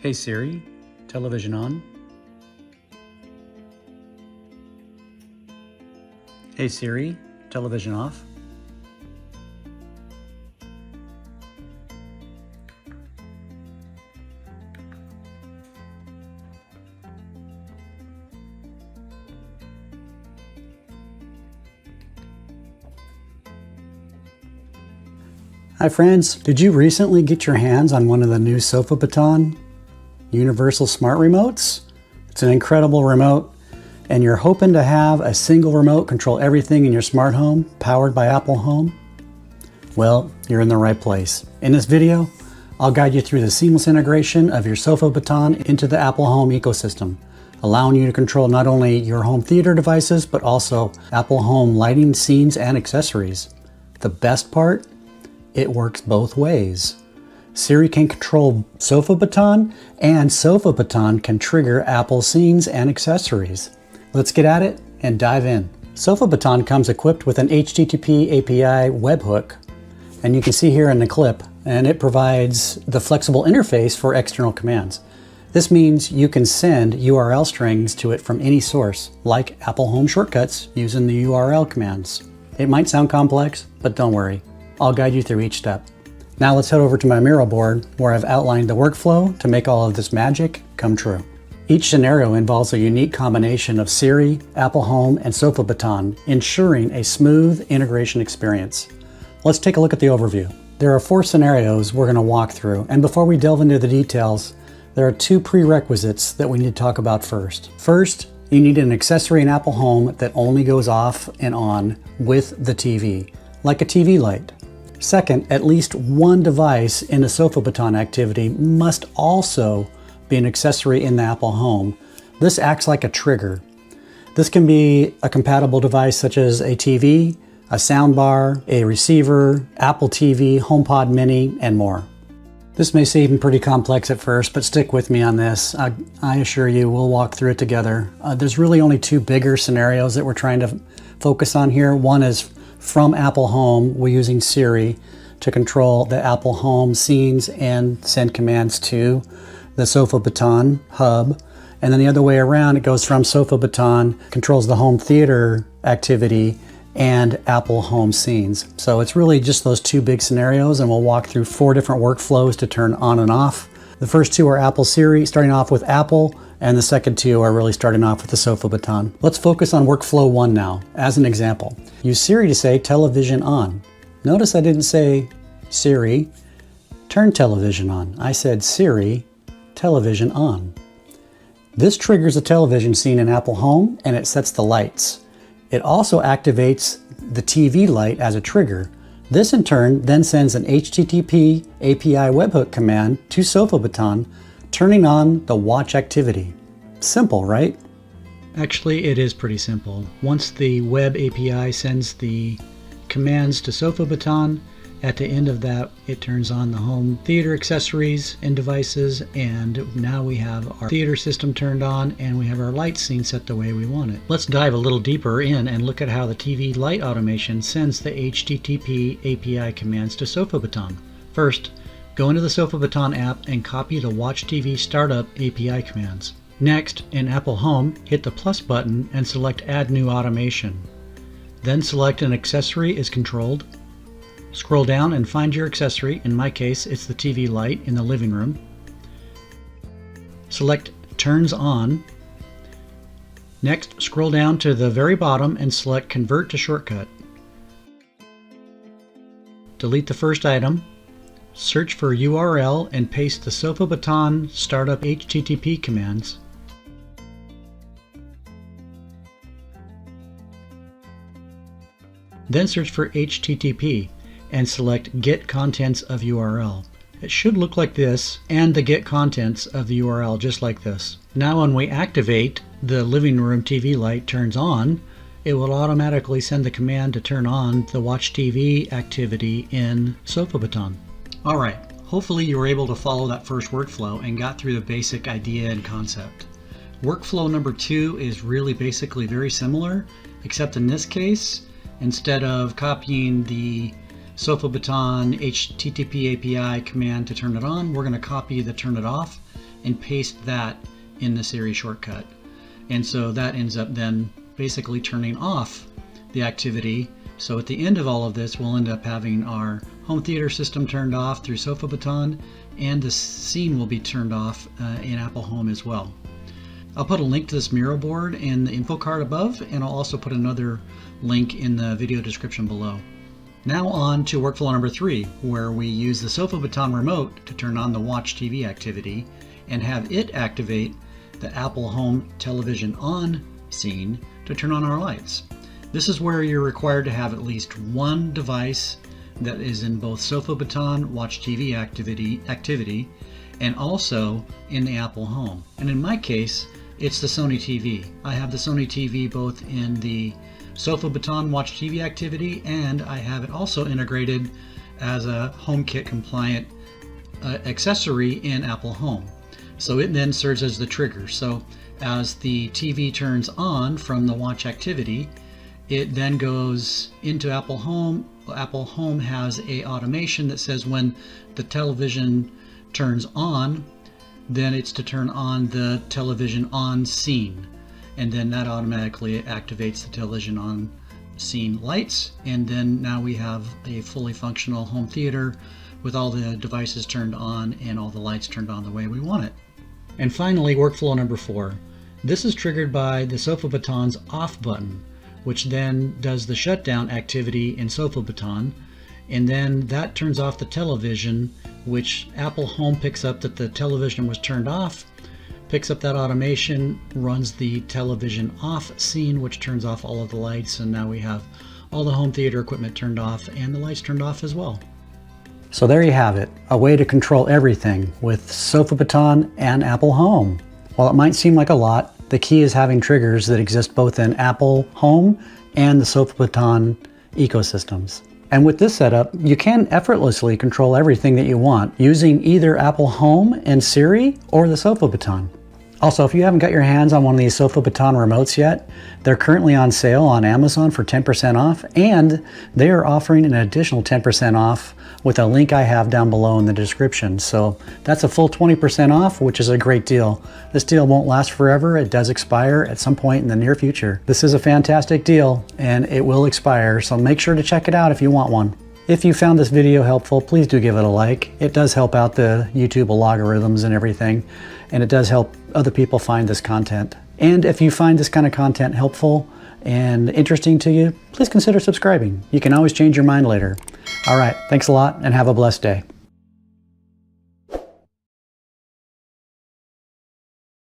Hey Siri, television on. Hey Siri, television off. Hi friends, did you recently get your hands on one of the new SofaBaton Universal Smart Remotes? It's an incredible remote, and you're hoping to have a single remote control everything in your smart home powered by Apple Home? Well, you're in the right place. In this video, I'll guide you through the seamless integration of your SofaBaton into the Apple Home ecosystem, allowing you to control not only your home theater devices, but also Apple Home lighting, scenes, and accessories. The best part? It works both ways. Siri can control SofaBaton, and SofaBaton can trigger Apple scenes and accessories. Let's get at it and dive in. SofaBaton comes equipped with an HTTP API webhook, and you can see here in the clip, and it provides the flexible interface for external commands. This means you can send URL strings to it from any source, like Apple Home shortcuts using the URL commands. It might sound complex, but don't worry. I'll guide you through each step. Now let's head over to my Miro board where I've outlined the workflow to make all of this magic come true. Each scenario involves a unique combination of Siri, Apple Home, and SofaBaton, ensuring a smooth integration experience. Let's take a look at the overview. There are 4 scenarios we're going to walk through, and before we delve into the details, there are 2 prerequisites that we need to talk about first. First, you need an accessory in Apple Home that only goes off and on with the TV, like a TV light. Second, at least one device in the SofaBaton activity must also be an accessory in the Apple Home. This acts like a trigger. This can be a compatible device such as a TV, a soundbar, a receiver, Apple TV, HomePod Mini, and more. This may seem pretty complex at first, but stick with me on this. I assure you we'll walk through it together. There's really only 2 bigger scenarios that we're trying to focus on here. One is from Apple Home, we're using Siri to control the Apple Home scenes and send commands to the SofaBaton hub. And then the other way around, it goes from SofaBaton, controls the home theater activity and Apple Home scenes. So it's really just those 2 big scenarios, and we'll walk through 4 different workflows to turn on and off. The first 2 are Apple Siri, starting off with Apple, and the second 2 are really starting off with the SofaBaton. Let's focus on workflow 1 now. As an example, use Siri to say television on. Notice I didn't say Siri, turn television on. I said Siri, television on. This triggers a television scene in Apple Home, and it sets the lights. It also activates the TV light as a trigger. This in turn then sends an HTTP API webhook command to SofaBaton, turning on the watch activity. Simple, right? Actually, it is pretty simple. Once the web API sends the commands to SofaBaton, at the end of that, it turns on the home theater accessories and devices, and now we have our theater system turned on and we have our light scene set the way we want it. Let's dive a little deeper in and look at how the TV light automation sends the HTTP API commands to SofaBaton. First, go into the SofaBaton app and copy the Watch TV Startup API commands. Next, in Apple Home, hit the plus button and select Add New Automation. Then select an accessory is controlled. Scroll down and find your accessory. In my case, it's the TV light in the living room. Select Turns On. Next, scroll down to the very bottom and select Convert to Shortcut. Delete the first item. Search for URL and paste the SofaBaton Startup HTTP commands. Then search for HTTP and select Get Contents of URL. It should look like this, and the Get Contents of the URL just like this. Now when we activate, the living room TV light turns on, it will automatically send the command to turn on the Watch TV activity in SofaBaton. Alright, hopefully you were able to follow that first workflow and got through the basic idea and concept. Workflow number 2 is really basically very similar, except in this case, instead of copying the SofaBaton HTTP API command to turn it on, we're going to copy the turn it off and paste that in the Siri shortcut. And so that ends up then basically turning off the activity. So at the end of all of this, we'll end up having our home theater system turned off through SofaBaton, and the scene will be turned off in Apple Home as well. I'll put a link to this Miro board in the info card above, and I'll also put another link in the video description below. Now on to workflow number 3, where we use the SofaBaton Remote to turn on the Watch TV activity and have it activate the Apple Home Television On scene to turn on our lights. This is where you're required to have at least one device that is in both SofaBaton Watch TV activity and also in the Apple Home. And in my case, it's the Sony TV. I have the Sony TV both in the SofaBaton Watch TV activity, and I have it also integrated as a HomeKit compliant accessory in Apple Home. So it then serves as the trigger. So as the TV turns on from the watch activity, it then goes into Apple Home. Apple Home has a automation that says when the television turns on, then it's to turn on the television on scene. And then that automatically activates the television on scene lights. And then now we have a fully functional home theater with all the devices turned on and all the lights turned on the way we want it. And finally, workflow number 4. This is triggered by the SofaBaton's off button, which then does the shutdown activity in SofaBaton, and then that turns off the television, which Apple Home picks up that the television was turned off, picks up that automation, runs the television off scene, which turns off all of the lights, and now we have all the home theater equipment turned off and the lights turned off as well. So there you have it, a way to control everything with SofaBaton and Apple Home. While it might seem like a lot, the key is having triggers that exist both in Apple Home and the SofaBaton ecosystems. And with this setup, you can effortlessly control everything that you want using either Apple Home and Siri or the SofaBaton. Also, if you haven't got your hands on one of these SofaBaton remotes yet, they're currently on sale on Amazon for 10% off, and they are offering an additional 10% off with a link I have down below in the description. So that's a full 20% off, which is a great deal. This deal won't last forever. It does expire at some point in the near future. This is a fantastic deal and it will expire, so make sure to check it out if you want one. If you found this video helpful, please do give it a like. It does help out the YouTube algorithms and everything, and it does help other people find this content. And if you find this kind of content helpful and interesting to you, please consider subscribing. You can always change your mind later. All right, thanks a lot and have a blessed day.